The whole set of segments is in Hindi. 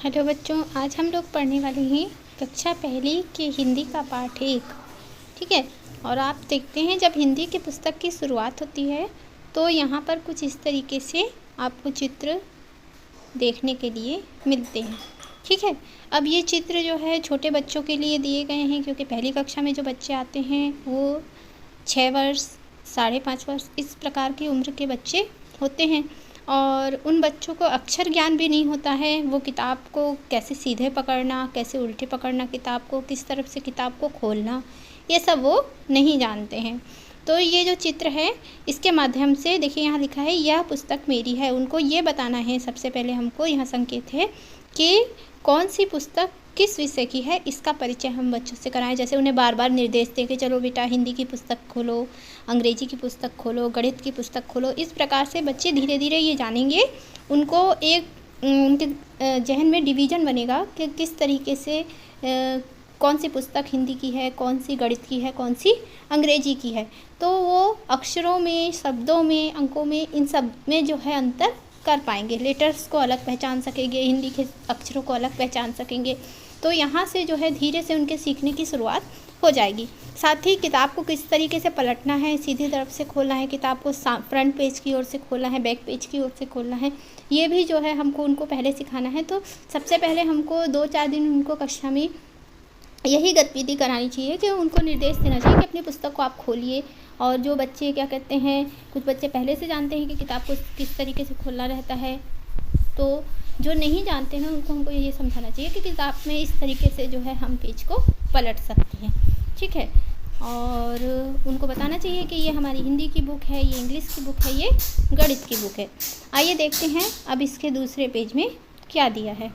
हेलो बच्चों, आज हम लोग पढ़ने वाले हैं कक्षा पहली के हिंदी का पाठ 1। ठीक है। और आप देखते हैं जब हिंदी की पुस्तक की शुरुआत होती है तो यहाँ पर कुछ इस तरीके से आपको चित्र देखने के लिए मिलते हैं। ठीक है। अब ये चित्र जो है छोटे बच्चों के लिए दिए गए हैं, क्योंकि पहली कक्षा में जो बच्चे आते हैं वो 6 वर्ष 5.5 वर्ष इस प्रकार की उम्र के बच्चे होते हैं। और उन बच्चों को अक्षर ज्ञान भी नहीं होता है, वो किताब को कैसे सीधे पकड़ना, कैसे उल्टे पकड़ना, किताब को किस तरफ से किताब को खोलना, ये सब वो नहीं जानते हैं। तो ये जो चित्र है इसके माध्यम से देखिए, यहाँ लिखा है यह पुस्तक मेरी है। उनको ये बताना है, सबसे पहले हमको यहाँ संकेत है कि कौन सी पुस्तक किस विषय की है, इसका परिचय हम बच्चों से कराएं। जैसे उन्हें बार बार निर्देश दें कि चलो बेटा हिंदी की पुस्तक खोलो, अंग्रेजी की पुस्तक खोलो, गणित की पुस्तक खोलो। इस प्रकार से बच्चे धीरे धीरे ये जानेंगे, उनको एक उनके जहन में डिवीज़न बनेगा कि किस तरीके से कौन सी पुस्तक हिंदी की है, कौन सी गणित की है, कौन सी अंग्रेजी की है। तो वो अक्षरों में, शब्दों में, अंकों में, इन सब में जो है अंतर कर पाएंगे। लेटर्स को अलग पहचान सकेंगे, हिंदी के अक्षरों को अलग पहचान सकेंगे। तो यहाँ से जो है धीरे से उनके सीखने की शुरुआत हो जाएगी। साथ ही किताब को किस तरीके से पलटना है, सीधी तरफ से खोलना है, किताब को फ्रंट पेज की ओर से खोलना है, बैक पेज की ओर से खोलना है, ये भी जो है हमको उनको पहले सिखाना है। तो सबसे पहले हमको 2-4 दिन उनको कक्षा में यही गतिविधि करानी चाहिए कि उनको निर्देश देना चाहिए कि अपनी पुस्तक को आप खोलिए। और जो बच्चे क्या कहते हैं, कुछ बच्चे पहले से जानते हैं कि किताब को किस तरीके से खोलना रहता है, तो जो नहीं जानते हैं उनको हमको ये समझाना चाहिए कि किताब में इस तरीके से जो है हम पेज को पलट सकते हैं। ठीक है। और उनको बताना चाहिए कि ये हमारी हिंदी की बुक है, ये इंग्लिश की बुक है, ये गणित की बुक है। आइए देखते हैं अब इसके दूसरे पेज में क्या दिया है।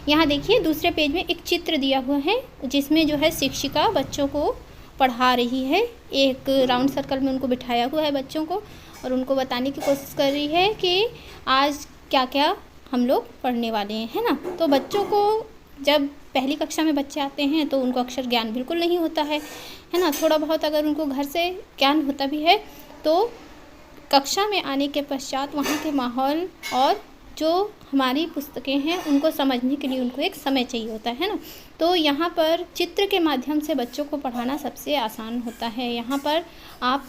यहाँ देखिए दूसरे पेज में एक चित्र दिया हुआ है जिसमें जो है शिक्षिका बच्चों को पढ़ा रही है। एक राउंड सर्कल में उनको बिठाया हुआ है बच्चों को, और उनको बताने की कोशिश कर रही है कि आज क्या क्या हम लोग पढ़ने वाले हैं, है ना। तो बच्चों को जब पहली कक्षा में बच्चे आते हैं तो उनको अक्षर ज्ञान बिल्कुल नहीं होता है ना। थोड़ा बहुत अगर उनको घर से ज्ञान होता भी है तो कक्षा में आने के पश्चात वहाँ के माहौल और जो हमारी पुस्तकें हैं उनको समझने के लिए उनको एक समय चाहिए होता है ना। तो यहाँ पर चित्र के माध्यम से बच्चों को पढ़ाना सबसे आसान होता है। यहाँ पर आप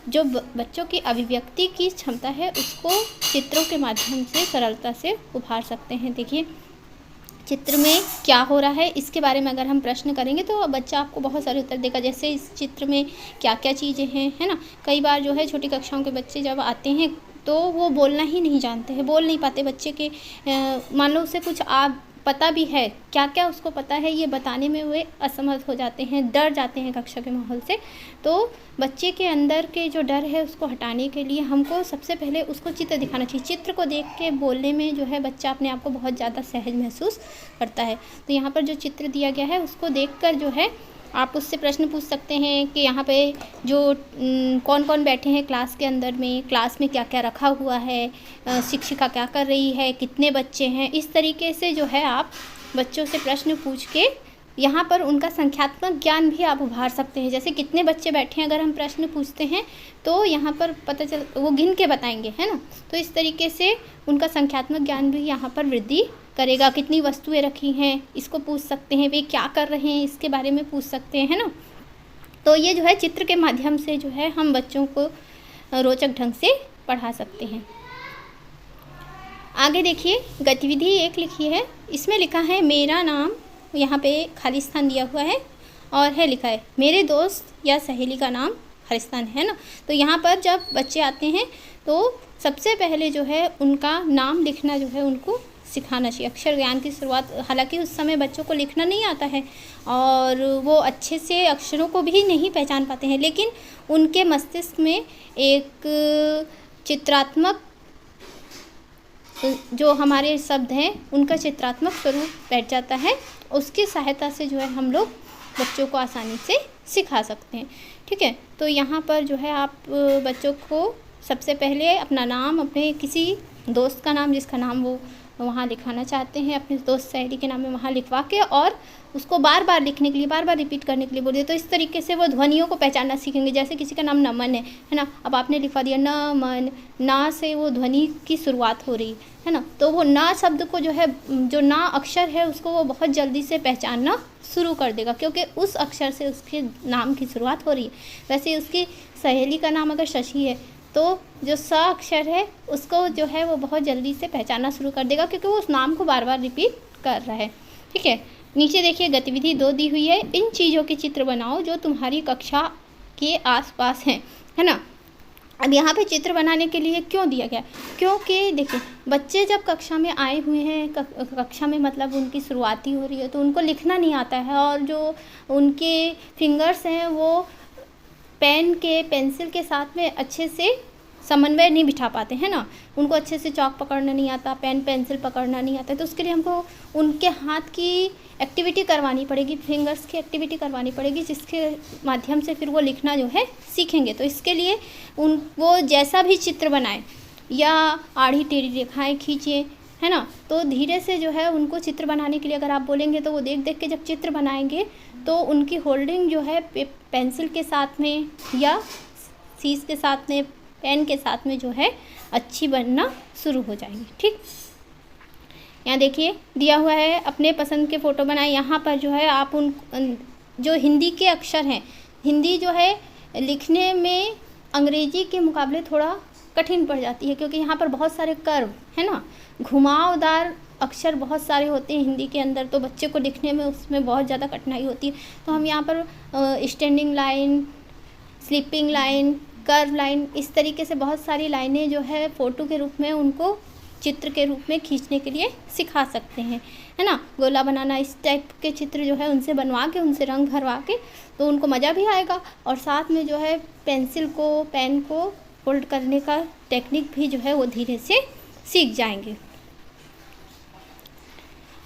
जो बच्चों की अभिव्यक्ति की क्षमता है उसको चित्रों के माध्यम से सरलता से उभार सकते हैं। देखिए चित्र में क्या हो रहा है इसके बारे में अगर हम प्रश्न करेंगे तो बच्चा आपको बहुत सारे उत्तर देगा। जैसे इस चित्र में क्या क्या चीज़ें हैं, है ना। कई बार जो है छोटी कक्षाओं के बच्चे जब आते हैं तो वो बोलना ही नहीं जानते हैं, बोल नहीं पाते। बच्चे के मान लो उसे कुछ पता भी है, क्या क्या उसको पता है ये बताने में वे असमर्थ हो जाते हैं, डर जाते हैं कक्षा के माहौल से। तो बच्चे के अंदर के जो डर है उसको हटाने के लिए हमको सबसे पहले उसको चित्र दिखाना चाहिए। चित्र को देख के बोलने में जो है बच्चा अपने आप को बहुत ज़्यादा सहज महसूस करता है। तो यहाँ पर जो चित्र दिया गया है उसको देखकर जो है आप उससे प्रश्न पूछ सकते हैं कि यहाँ पे जो कौन कौन बैठे हैं क्लास के अंदर में, क्लास में क्या क्या रखा हुआ है, शिक्षिका क्या कर रही है, कितने बच्चे हैं। इस तरीके से जो है आप बच्चों से प्रश्न पूछ के यहाँ पर उनका संख्यात्मक ज्ञान भी आप उभार सकते हैं। जैसे कितने बच्चे बैठे हैं अगर हम प्रश्न पूछते हैं तो यहाँ पर पता चल वो गिन के बताएंगे, है ना। तो इस तरीके से उनका संख्यात्मक ज्ञान भी यहाँ पर वृद्धि करेगा। कितनी वस्तुएं रखी हैं इसको पूछ सकते हैं, वे क्या कर रहे हैं इसके बारे में पूछ सकते हैं, है ना। तो ये जो है चित्र के माध्यम से जो है हम बच्चों को रोचक ढंग से पढ़ा सकते हैं। आगे देखिए गतिविधि 1 लिखी है, इसमें लिखा है मेरा नाम, यहाँ पे खाली स्थान दिया हुआ है और है लिखा है मेरे दोस्त या सहेली का नाम खाली स्थान, है ना। तो यहाँ पर जब बच्चे आते हैं तो सबसे पहले जो है उनका नाम लिखना जो है उनको सिखाना चाहिए। अक्षर ज्ञान की शुरुआत, हालांकि उस समय बच्चों को लिखना नहीं आता है और वो अच्छे से अक्षरों को भी नहीं पहचान पाते हैं, लेकिन उनके मस्तिष्क में एक चित्रात्मक जो हमारे शब्द हैं उनका चित्रात्मक स्वरूप बैठ जाता है। उसकी सहायता से जो है हम लोग बच्चों को आसानी से सिखा सकते हैं। ठीक है। तो यहाँ पर जो है आप बच्चों को सबसे पहले अपना नाम, अपने किसी दोस्त का नाम जिसका नाम वो वहाँ लिखवाना चाहते हैं अपने दोस्त सहेली के नाम में, वहाँ लिखवा के और उसको बार बार लिखने के लिए, बार बार रिपीट करने के लिए बोलिए। तो इस तरीके से वो ध्वनियों को पहचानना सीखेंगे। जैसे किसी का नाम नमन है ना, अब आपने लिखवा दिया नमन, ना से वो ध्वनि की शुरुआत हो रही है ना, तो वो ना शब्द को जो है, जो ना अक्षर है उसको वो बहुत जल्दी से पहचानना शुरू कर देगा, क्योंकि उस अक्षर से उसके नाम की शुरुआत हो रही है। वैसे ही उसकी सहेली का नाम अगर शशि है तो जो स अक्षर है उसको जो है वो बहुत जल्दी से पहचानना शुरू कर देगा, क्योंकि वो उस नाम को बार बार रिपीट कर रहा है। ठीक है, नीचे देखिए गतिविधि 2 दी हुई है। इन चीज़ों के चित्र बनाओ जो तुम्हारी कक्षा के आसपास हैं, है ना। अब यहाँ पे चित्र बनाने के लिए क्यों दिया गया, क्योंकि देखिए बच्चे जब कक्षा में आए हुए हैं, कक्षा में मतलब उनकी शुरुआती हो रही है, तो उनको लिखना नहीं आता है, और जो उनके फिंगर्स हैं वो पेन के पेंसिल के साथ में अच्छे से समन्वय नहीं बिठा पाते हैं ना, उनको अच्छे से चॉक पकड़ना नहीं आता, पेन पेंसिल पकड़ना नहीं आता। तो उसके लिए हमको उनके हाथ की एक्टिविटी करवानी पड़ेगी, फिंगर्स की एक्टिविटी करवानी पड़ेगी, जिसके माध्यम से फिर वो लिखना जो है सीखेंगे। तो इसके लिए वो जैसा भी चित्र बनाए या आड़ी टेढ़ी रेखाएं खींचे, है ना, तो धीरे से जो है उनको चित्र बनाने के लिए अगर आप बोलेंगे तो वो देख देख के जब चित्र बनाएंगे तो उनकी होल्डिंग जो है पेंसिल के साथ में या सीस के साथ में, पेन के साथ में जो है अच्छी बनना शुरू हो जाएगी। ठीक, यहाँ देखिए दिया हुआ है अपने पसंद के फ़ोटो बनाए। यहाँ पर जो है आप उन जो हिंदी के अक्षर हैं, हिंदी जो है लिखने में अंग्रेजी के मुकाबले थोड़ा कठिन पड़ जाती है, क्योंकि यहाँ पर बहुत सारे कर्व है ना, घुमावदार अक्षर बहुत सारे होते हैं हिंदी के अंदर, तो बच्चे को लिखने में उसमें बहुत ज़्यादा कठिनाई होती है। तो हम यहाँ पर standing line, sleeping line, curve line, इस तरीके से बहुत सारी लाइनें जो है फ़ोटो के रूप में उनको चित्र के रूप में खींचने के लिए सिखा सकते हैं, है ना। गोला बनाना, इस टाइप के चित्र जो है उनसे बनवा के, उनसे रंग भरवा के, तो उनको मज़ा भी आएगा, और साथ में जो है पेंसिल को, पेन को होल्ड करने का टेक्निक भी जो है वो धीरे से सीख जाएंगे।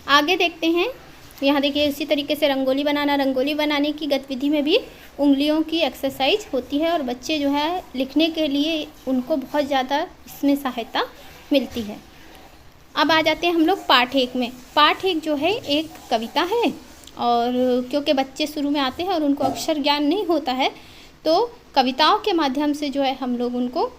आगे देखते हैं, यहाँ देखिए इसी तरीके से रंगोली बनाना। रंगोली बनाने की गतिविधि में भी उंगलियों की एक्सरसाइज होती है, और बच्चे जो है लिखने के लिए उनको बहुत ज़्यादा इसमें सहायता मिलती है। अब आ जाते हैं हम लोग पाठ 1 में। पाठ 1 जो है एक कविता है, और क्योंकि बच्चे शुरू में आते हैं और उनको अक्षर ज्ञान नहीं होता है, तो कविताओं के माध्यम से जो है हम लोग उनको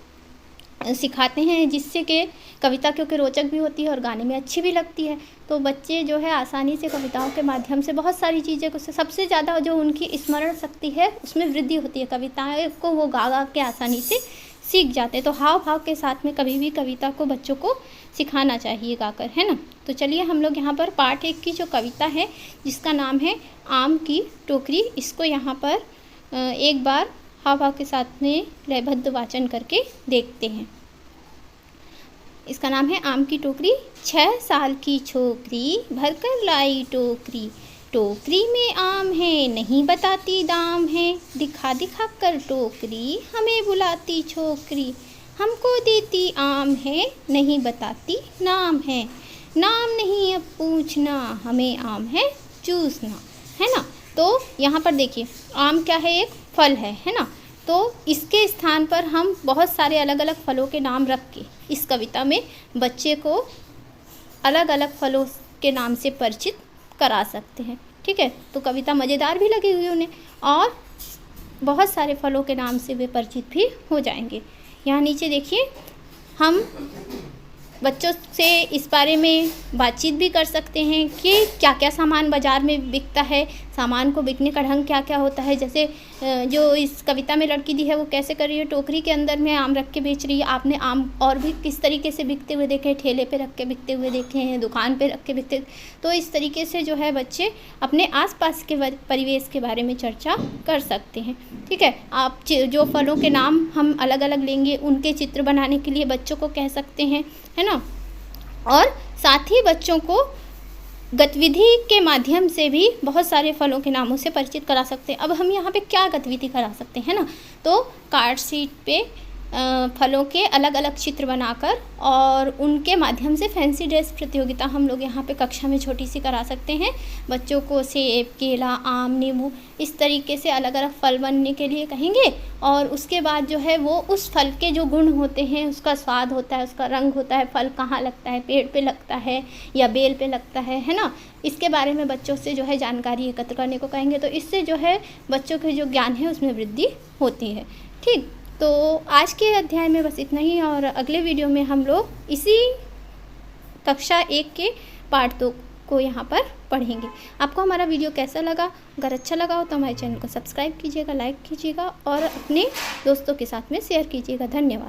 सिखाते हैं, जिससे कि कविता क्योंकि रोचक भी होती है और गाने में अच्छी भी लगती है, तो बच्चे जो है आसानी से कविताओं के माध्यम से बहुत सारी चीज़ें को, सबसे ज़्यादा जो उनकी स्मरण शक्ति है उसमें वृद्धि होती है। कविताएं को वो गा गा के आसानी से सीख जाते हैं। तो हाव भाव के साथ में कभी भी कविता को बच्चों को सिखाना चाहिए गाकर, है ना। तो चलिए हम लोग यहाँ पर पाठ 1 की जो कविता है जिसका नाम है आम की टोकरी, इसको यहाँ पर एक बार हाव भाव के साथ में लयबद्ध वाचन करके देखते हैं। इसका नाम है आम की टोकरी। 6 साल की छोकरी भरकर लाई टोकरी, टोकरी में आम है नहीं बताती दाम है, दिखा दिखा कर टोकरी हमें बुलाती छोकरी, हमको देती आम है नहीं बताती नाम है, नाम नहीं अब पूछना हमें आम है चूसना, है ना। तो यहाँ पर देखिए आम क्या है, एक फल है ना। तो इसके स्थान पर हम बहुत सारे अलग अलग फलों के नाम रख के इस कविता में बच्चे को अलग अलग फलों के नाम से परिचित करा सकते हैं। ठीक है, तो कविता मज़ेदार भी लगी हुई उन्हें, और बहुत सारे फलों के नाम से वे परिचित भी हो जाएंगे। यहाँ नीचे देखिए हम बच्चों से इस बारे में बातचीत भी कर सकते हैं कि क्या क्या सामान बाज़ार में बिकता है, सामान को बिकने का ढंग क्या क्या होता है। जैसे जो इस कविता में लड़की दी है वो कैसे कर रही है, टोकरी के अंदर में आम रख के बेच रही है। आपने आम और भी किस तरीके से बिकते हुए देखे, ठेले पे रख के बिकते हुए देखे हैं, दुकान पे रख के बिकते। तो इस तरीके से जो है बच्चे अपने आसपास के परिवेश के बारे में चर्चा कर सकते हैं। ठीक है, आप जो फलों के नाम हम अलग अलग लेंगे उनके चित्र बनाने के लिए बच्चों को कह सकते हैं, है ना। और साथ ही बच्चों को गतिविधि के माध्यम से भी बहुत सारे फलों के नामों से परिचित करा सकते हैं। अब हम यहाँ पे क्या गतिविधि करा सकते हैं ना, तो कार्ड शीट पे फलों के अलग अलग चित्र बनाकर, और उनके माध्यम से फैंसी ड्रेस प्रतियोगिता हम लोग यहाँ पे कक्षा में छोटी सी करा सकते हैं। बच्चों को सेब, केला, आम, नींबू इस तरीके से अलग अलग फल बनने के लिए कहेंगे, और उसके बाद जो है वो उस फल के जो गुण होते हैं, उसका स्वाद होता है, उसका रंग होता है, फल कहाँ लगता है, पेड़ पे लगता है या बेल पे लगता है ना, इसके बारे में बच्चों से जो है जानकारी एकत्र करने को कहेंगे। तो इससे जो है बच्चों के जो ज्ञान है उसमें वृद्धि होती है। ठीक, तो आज के अध्याय में बस इतना ही, और अगले वीडियो में हम लोग इसी कक्षा 1 के पार्ट 2 को यहाँ पर पढ़ेंगे। आपको हमारा वीडियो कैसा लगा? अगर अच्छा लगा हो तो हमारे चैनल को सब्सक्राइब कीजिएगा, लाइक कीजिएगा और अपने दोस्तों के साथ में शेयर कीजिएगा। धन्यवाद।